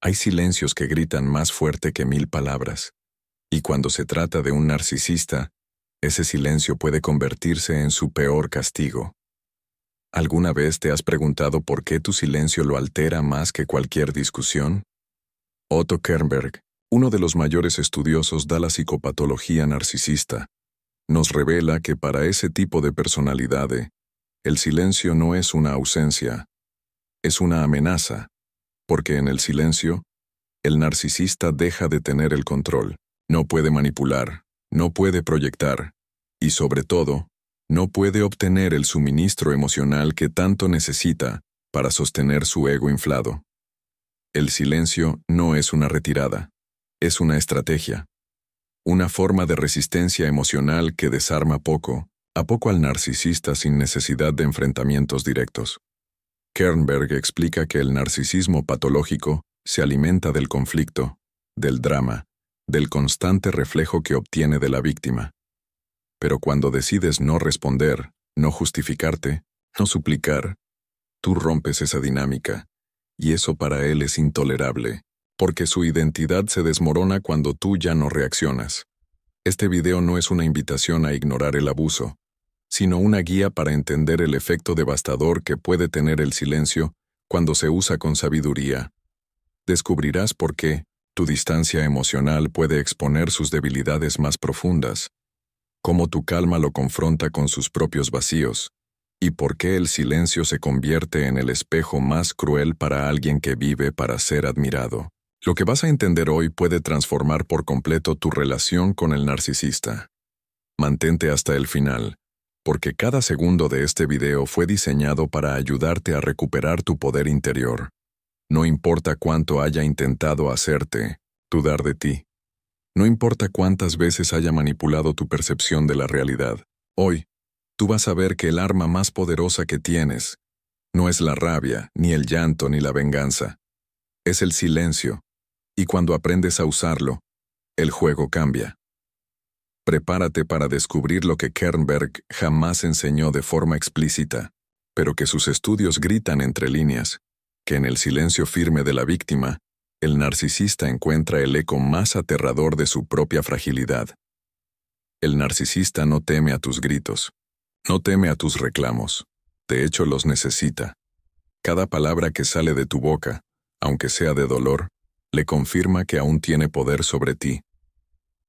Hay silencios que gritan más fuerte que 1000 palabras. Y cuando se trata de un narcisista, ese silencio puede convertirse en su peor castigo. ¿Alguna vez te has preguntado por qué tu silencio lo altera más que cualquier discusión? Otto Kernberg, uno de los mayores estudiosos de la psicopatología narcisista, nos revela que para ese tipo de personalidad, el silencio no es una ausencia, es una amenaza, porque en el silencio, el narcisista deja de tener el control, no puede manipular, no puede proyectar, y sobre todo, no puede obtener el suministro emocional que tanto necesita para sostener su ego inflado. El silencio no es una retirada, es una estrategia, una forma de resistencia emocional que desarma poco a poco al narcisista sin necesidad de enfrentamientos directos. Kernberg explica que el narcisismo patológico se alimenta del conflicto, del drama, del constante reflejo que obtiene de la víctima. Pero cuando decides no responder, no justificarte, no suplicar, tú rompes esa dinámica, y eso para él es intolerable, porque su identidad se desmorona cuando tú ya no reaccionas. Este video no es una invitación a ignorar el abuso, sino una guía para entender el efecto devastador que puede tener el silencio cuando se usa con sabiduría. Descubrirás por qué tu distancia emocional puede exponer sus debilidades más profundas, cómo tu calma lo confronta con sus propios vacíos, y por qué el silencio se convierte en el espejo más cruel para alguien que vive para ser admirado. Lo que vas a entender hoy puede transformar por completo tu relación con el narcisista. Mantente hasta el final, porque cada segundo de este video fue diseñado para ayudarte a recuperar tu poder interior. No importa cuánto haya intentado hacerte dudar de ti. No importa cuántas veces haya manipulado tu percepción de la realidad. Hoy, tú vas a ver que el arma más poderosa que tienes no es la rabia, ni el llanto, ni la venganza. Es el silencio. Y cuando aprendes a usarlo, el juego cambia. Prepárate para descubrir lo que Kernberg jamás enseñó de forma explícita, pero que sus estudios gritan entre líneas, que en el silencio firme de la víctima, el narcisista encuentra el eco más aterrador de su propia fragilidad. El narcisista no teme a tus gritos, no teme a tus reclamos, de hecho los necesita. Cada palabra que sale de tu boca, aunque sea de dolor, le confirma que aún tiene poder sobre ti.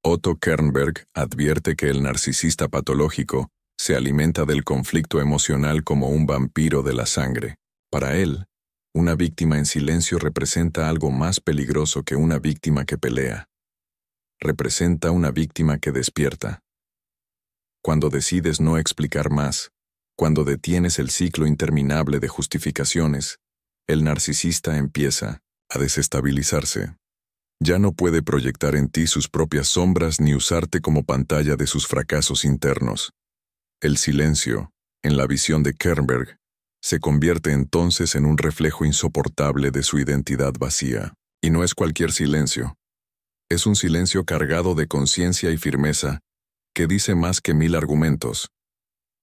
Otto Kernberg advierte que el narcisista patológico se alimenta del conflicto emocional como un vampiro de la sangre. Para él, una víctima en silencio representa algo más peligroso que una víctima que pelea. Representa una víctima que despierta. Cuando decides no explicar más, cuando detienes el ciclo interminable de justificaciones, el narcisista empieza a desestabilizarse. Ya no puede proyectar en ti sus propias sombras ni usarte como pantalla de sus fracasos internos. El silencio, en la visión de Kernberg, se convierte entonces en un reflejo insoportable de su identidad vacía. Y no es cualquier silencio. Es un silencio cargado de conciencia y firmeza, que dice más que 1000 argumentos.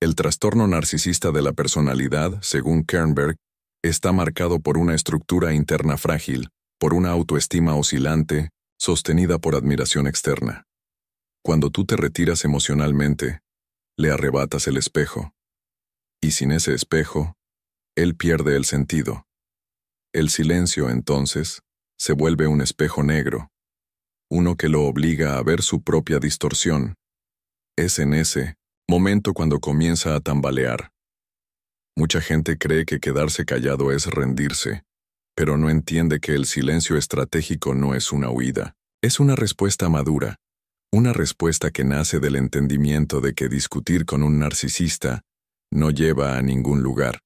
El trastorno narcisista de la personalidad, según Kernberg, está marcado por una estructura interna frágil, por una autoestima oscilante, sostenida por admiración externa. Cuando tú te retiras emocionalmente, le arrebatas el espejo. Y sin ese espejo, él pierde el sentido. El silencio, entonces, se vuelve un espejo negro, uno que lo obliga a ver su propia distorsión. Es en ese momento cuando comienza a tambalear. Mucha gente cree que quedarse callado es rendirse, pero no entiende que el silencio estratégico no es una huida, es una respuesta madura, una respuesta que nace del entendimiento de que discutir con un narcisista no lleva a ningún lugar.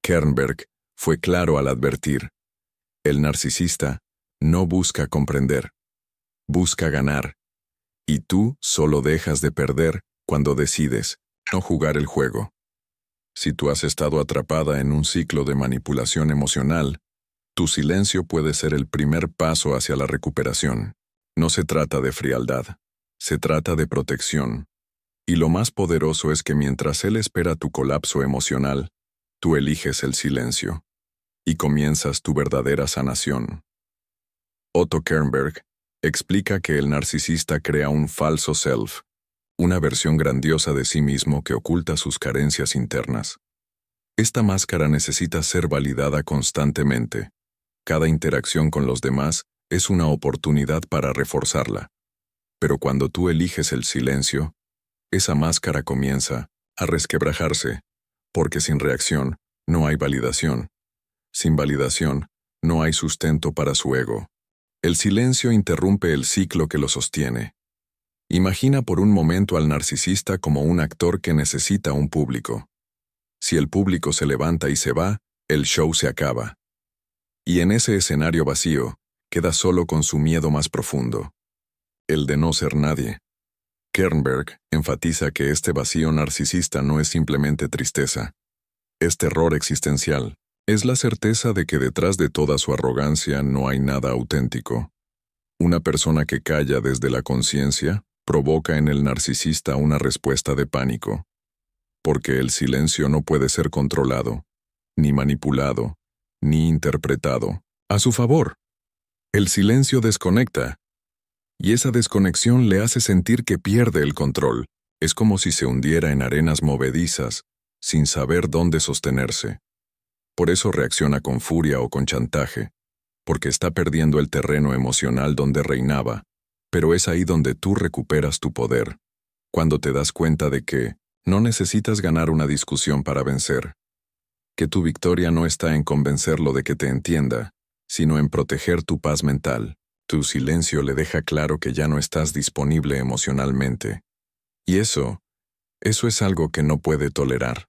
Kernberg fue claro al advertir: el narcisista no busca comprender, busca ganar, y tú solo dejas de perder cuando decides no jugar el juego. Si tú has estado atrapada en un ciclo de manipulación emocional, tu silencio puede ser el primer paso hacia la recuperación. No se trata de frialdad, se trata de protección. Y lo más poderoso es que mientras él espera tu colapso emocional, tú eliges el silencio y comienzas tu verdadera sanación. Otto Kernberg, explica que el narcisista crea un falso self, una versión grandiosa de sí mismo que oculta sus carencias internas. Esta máscara necesita ser validada constantemente. Cada interacción con los demás es una oportunidad para reforzarla. Pero cuando tú eliges el silencio, esa máscara comienza a resquebrajarse, porque sin reacción no hay validación. Sin validación no hay sustento para su ego. El silencio interrumpe el ciclo que lo sostiene. Imagina por un momento al narcisista como un actor que necesita un público. Si el público se levanta y se va, el show se acaba. Y en ese escenario vacío, queda solo con su miedo más profundo, el de no ser nadie. Kernberg enfatiza que este vacío narcisista no es simplemente tristeza, es terror existencial, es la certeza de que detrás de toda su arrogancia no hay nada auténtico. Una persona que calla desde la conciencia provoca en el narcisista una respuesta de pánico, porque el silencio no puede ser controlado, ni manipulado, ni interpretado a su favor. El silencio desconecta, y esa desconexión le hace sentir que pierde el control. Es como si se hundiera en arenas movedizas, sin saber dónde sostenerse. Por eso reacciona con furia o con chantaje, porque está perdiendo el terreno emocional donde reinaba, pero es ahí donde tú recuperas tu poder, cuando te das cuenta de que no necesitas ganar una discusión para vencer, que tu victoria no está en convencerlo de que te entienda, sino en proteger tu paz mental. Tu silencio le deja claro que ya no estás disponible emocionalmente. Y eso es algo que no puede tolerar.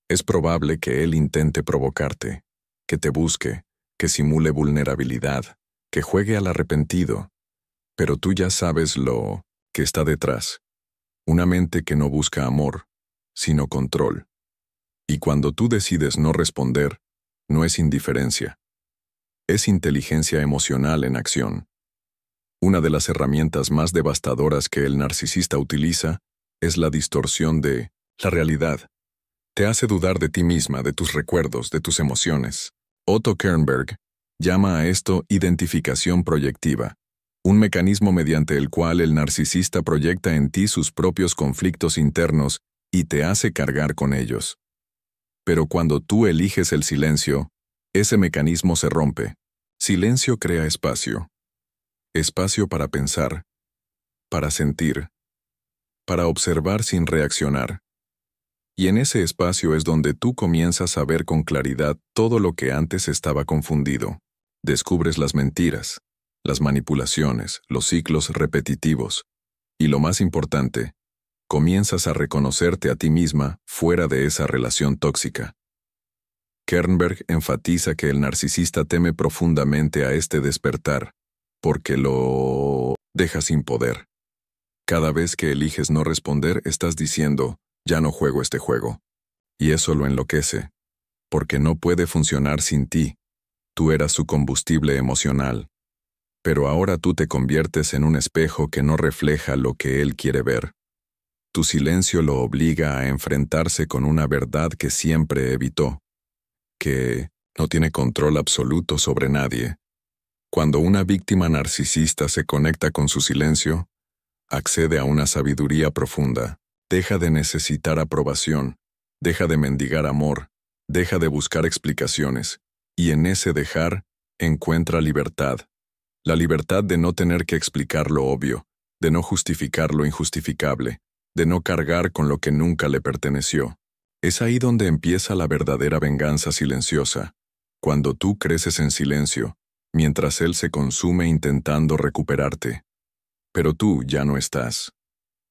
Es probable que él intente provocarte, que te busque, que simule vulnerabilidad, que juegue al arrepentido. Pero tú ya sabes lo que está detrás. Una mente que no busca amor, sino control. Y cuando tú decides no responder, no es indiferencia. Es inteligencia emocional en acción. Una de las herramientas más devastadoras que el narcisista utiliza es la distorsión de la realidad. Te hace dudar de ti misma, de tus recuerdos, de tus emociones. Otto Kernberg llama a esto identificación proyectiva, un mecanismo mediante el cual el narcisista proyecta en ti sus propios conflictos internos y te hace cargar con ellos. Pero cuando tú eliges el silencio, ese mecanismo se rompe. Silencio crea espacio. Espacio para pensar, para sentir, para observar sin reaccionar. Y en ese espacio es donde tú comienzas a ver con claridad todo lo que antes estaba confundido. Descubres las mentiras, las manipulaciones, los ciclos repetitivos. Y lo más importante, comienzas a reconocerte a ti misma fuera de esa relación tóxica. Kernberg enfatiza que el narcisista teme profundamente a este despertar, porque lo deja sin poder. Cada vez que eliges no responder, estás diciendo, ya no juego este juego. Y eso lo enloquece, porque no puede funcionar sin ti. Tú eras su combustible emocional. Pero ahora tú te conviertes en un espejo que no refleja lo que él quiere ver. Tu silencio lo obliga a enfrentarse con una verdad que siempre evitó, que no tiene control absoluto sobre nadie. Cuando una víctima narcisista se conecta con su silencio, accede a una sabiduría profunda, deja de necesitar aprobación, deja de mendigar amor, deja de buscar explicaciones, y en ese dejar encuentra libertad. La libertad de no tener que explicar lo obvio, de no justificar lo injustificable, de no cargar con lo que nunca le perteneció. Es ahí donde empieza la verdadera venganza silenciosa, cuando tú creces en silencio, mientras él se consume intentando recuperarte. Pero tú ya no estás.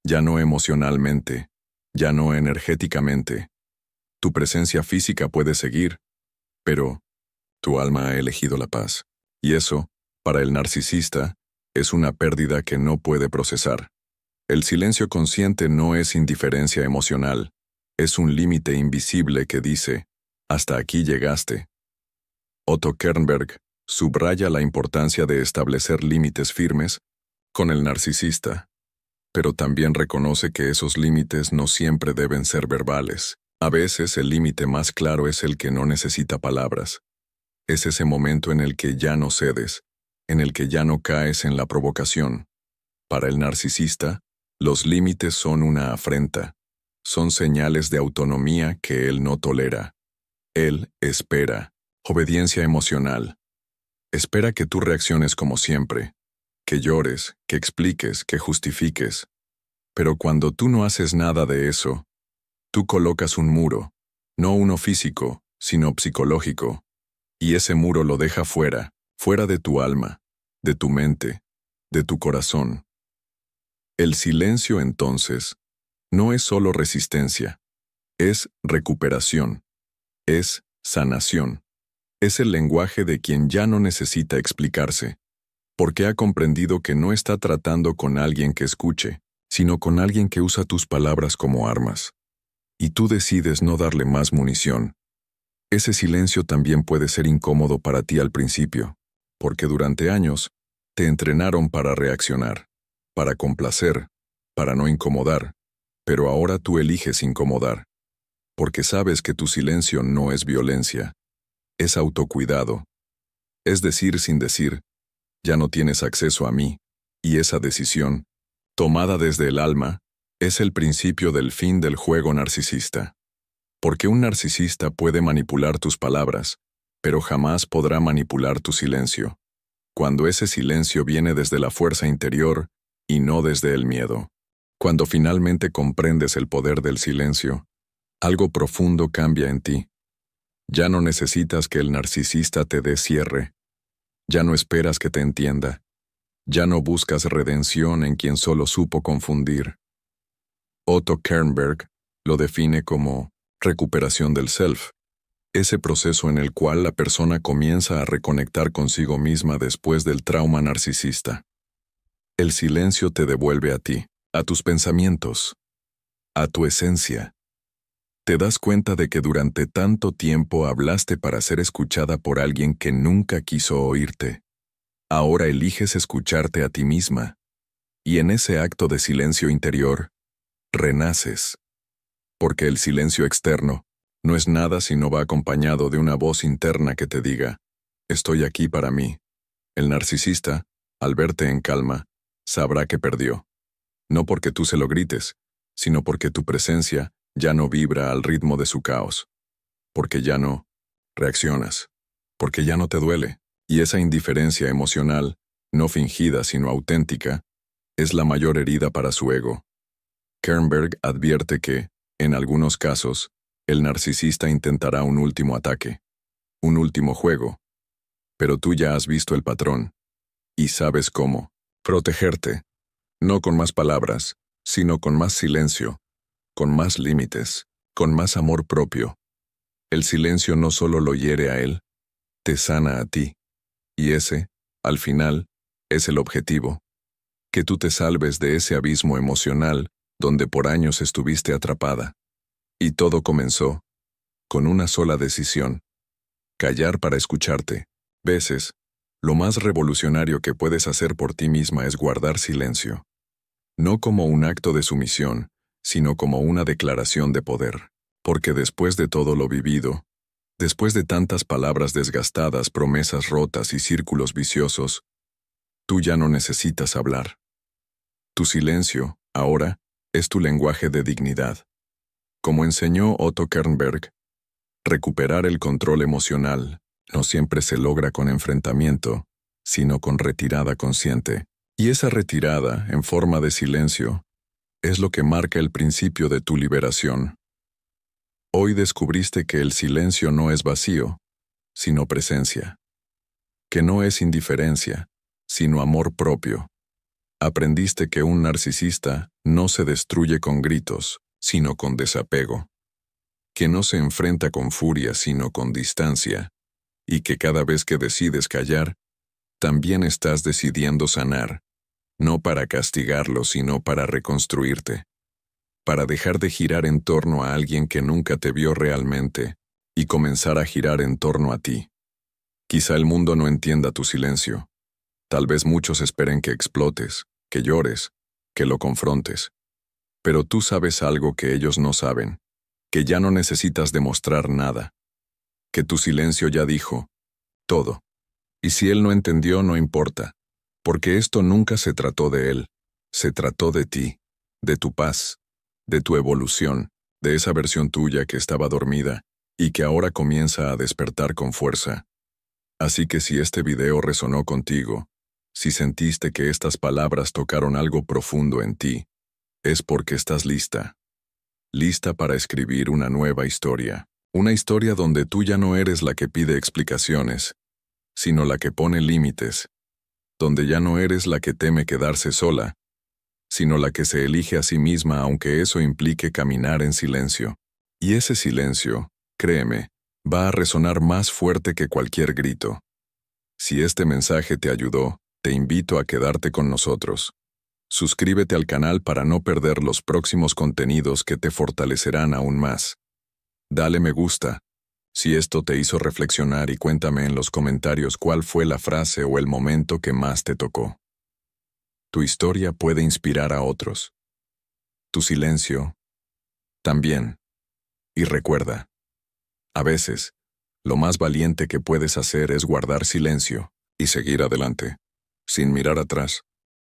Ya no emocionalmente, ya no energéticamente. Tu presencia física puede seguir, pero tu alma ha elegido la paz. Y eso, para el narcisista, es una pérdida que no puede procesar. El silencio consciente no es indiferencia emocional, es un límite invisible que dice, hasta aquí llegaste. Otto Kernberg subraya la importancia de establecer límites firmes con el narcisista, pero también reconoce que esos límites no siempre deben ser verbales. A veces el límite más claro es el que no necesita palabras. Es ese momento en el que ya no cedes, en el que ya no caes en la provocación. Para el narcisista, los límites son una afrenta, son señales de autonomía que él no tolera. Él espera, obediencia emocional. Espera que tú reacciones como siempre, que llores, que expliques, que justifiques. Pero cuando tú no haces nada de eso, tú colocas un muro, no uno físico, sino psicológico, y ese muro lo deja fuera, fuera de tu alma, de tu mente, de tu corazón. El silencio, entonces, no es solo resistencia, es recuperación, es sanación. Es el lenguaje de quien ya no necesita explicarse, porque ha comprendido que no está tratando con alguien que escuche, sino con alguien que usa tus palabras como armas. Y tú decides no darle más munición. Ese silencio también puede ser incómodo para ti al principio, porque durante años te entrenaron para reaccionar, para complacer, para no incomodar, pero ahora tú eliges incomodar, porque sabes que tu silencio no es violencia, es autocuidado. Es decir sin decir, ya no tienes acceso a mí, y esa decisión, tomada desde el alma, es el principio del fin del juego narcisista. Porque un narcisista puede manipular tus palabras, pero jamás podrá manipular tu silencio, cuando ese silencio viene desde la fuerza interior y no desde el miedo. Cuando finalmente comprendes el poder del silencio, algo profundo cambia en ti. Ya no necesitas que el narcisista te dé cierre. Ya no esperas que te entienda. Ya no buscas redención en quien solo supo confundir. Otto Kernberg lo define como recuperación del self, ese proceso en el cual la persona comienza a reconectar consigo misma después del trauma narcisista. El silencio te devuelve a ti, a tus pensamientos, a tu esencia. Te das cuenta de que durante tanto tiempo hablaste para ser escuchada por alguien que nunca quiso oírte. Ahora eliges escucharte a ti misma, y en ese acto de silencio interior, renaces. Porque el silencio externo no es nada si no va acompañado de una voz interna que te diga, estoy aquí para mí. El narcisista, al verte en calma, sabrá que perdió. No porque tú se lo grites, sino porque tu presencia ya no vibra al ritmo de su caos. Porque ya no reaccionas. Porque ya no te duele. Y esa indiferencia emocional, no fingida sino auténtica, es la mayor herida para su ego. Kernberg advierte que, en algunos casos, el narcisista intentará un último ataque, un último juego. Pero tú ya has visto el patrón, y sabes cómo protegerte, no con más palabras, sino con más silencio, con más límites, con más amor propio. El silencio no solo lo hiere a él, te sana a ti, y ese, al final, es el objetivo. Que tú te salves de ese abismo emocional donde por años estuviste atrapada. Y todo comenzó con una sola decisión: callar para escucharte. Veces, lo más revolucionario que puedes hacer por ti misma es guardar silencio. No como un acto de sumisión, sino como una declaración de poder. Porque después de todo lo vivido, después de tantas palabras desgastadas, promesas rotas y círculos viciosos, tú ya no necesitas hablar. Tu silencio, ahora, es tu lenguaje de dignidad. Como enseñó Otto Kernberg, recuperar el control emocional no siempre se logra con enfrentamiento, sino con retirada consciente. Y esa retirada, en forma de silencio, es lo que marca el principio de tu liberación. Hoy descubriste que el silencio no es vacío, sino presencia. Que no es indiferencia, sino amor propio. Aprendiste que un narcisista no se destruye con gritos, sino con desapego. Que no se enfrenta con furia, sino con distancia. Y que cada vez que decides callar, también estás decidiendo sanar, no para castigarlo, sino para reconstruirte. Para dejar de girar en torno a alguien que nunca te vio realmente y comenzar a girar en torno a ti. Quizá el mundo no entienda tu silencio. Tal vez muchos esperen que explotes, que llores, que lo confrontes. Pero tú sabes algo que ellos no saben, que ya no necesitas demostrar nada, que tu silencio ya dijo todo. Y si él no entendió, no importa, porque esto nunca se trató de él, se trató de ti, de tu paz, de tu evolución, de esa versión tuya que estaba dormida y que ahora comienza a despertar con fuerza. Así que si este video resonó contigo, si sentiste que estas palabras tocaron algo profundo en ti, es porque estás lista. Lista para escribir una nueva historia. Una historia donde tú ya no eres la que pide explicaciones, sino la que pone límites. Donde ya no eres la que teme quedarse sola, sino la que se elige a sí misma aunque eso implique caminar en silencio. Y ese silencio, créeme, va a resonar más fuerte que cualquier grito. Si este mensaje te ayudó, te invito a quedarte con nosotros. Suscríbete al canal para no perder los próximos contenidos que te fortalecerán aún más. Dale me gusta si esto te hizo reflexionar y cuéntame en los comentarios cuál fue la frase o el momento que más te tocó. Tu historia puede inspirar a otros. Tu silencio también. Y recuerda, a veces, lo más valiente que puedes hacer es guardar silencio y seguir adelante, sin mirar atrás.